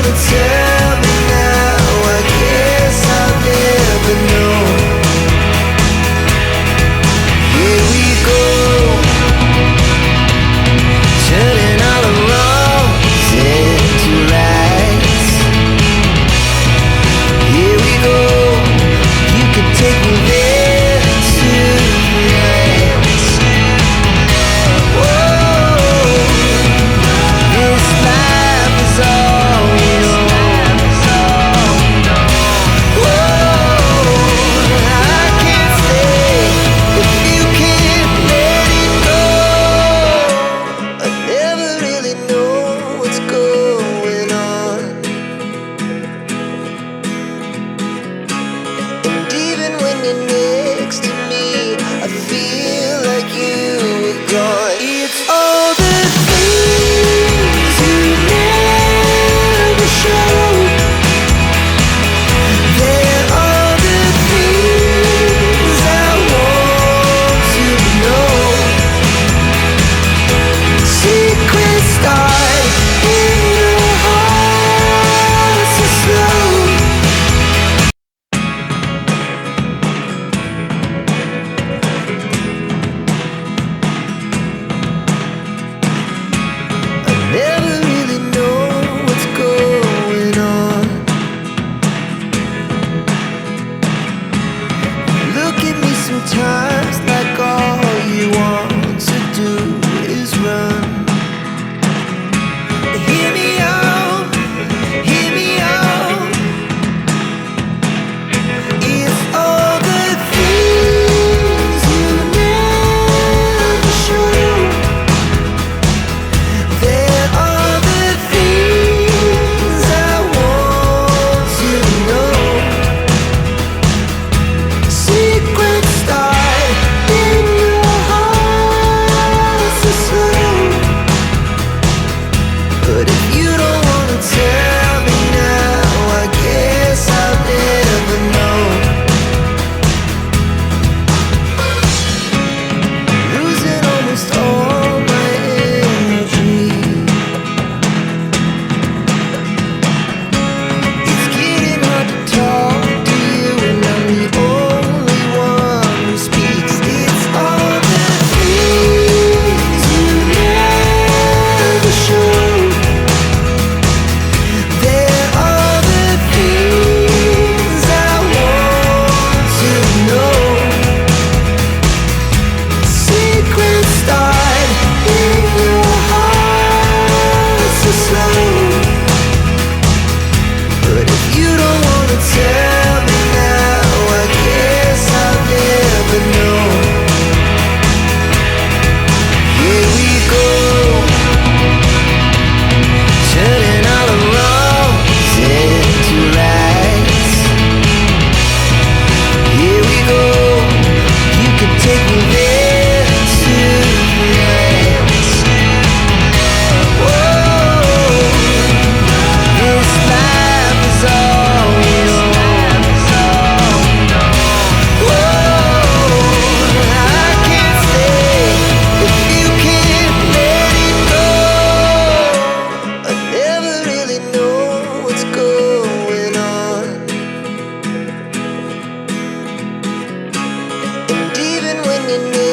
wanna tell me now, I guess I'll never know. Here we go, turning all the wrongs into rights. Here we go, you could take me there tonight. Whoa, this life is all we know. Whoa, I can't stay if you can't let it go. I never really know what's going on, and even when you're next to me, I feel like you were gone. It's all the things you never show. They're all the things I want to know. Secrets start in your heart so slow. I never really know what's going on. Look at me sometimes like all you want to do is run. Hear me out, hear me out. It's all the things you never show. They're all the things I want to know. Secrets start in your heart so slow. But if you don't wanna tell me now, I guess I'll never know. Losing almost all my energy. It's getting hard to talk to you, and I'm the only one who speaks. It's all the things you never show. They're all the things I want to know. Secrets start in your heart so slow. But if you don't wanna tell me now, I guess I'll never know. Here we go, turning all the wrongs into rights. Here we go, you can take me there tonight. Whoa, this life is all we know. Whoa, I can't stay if you can't let it go. I never really know what's going on, and even when you're near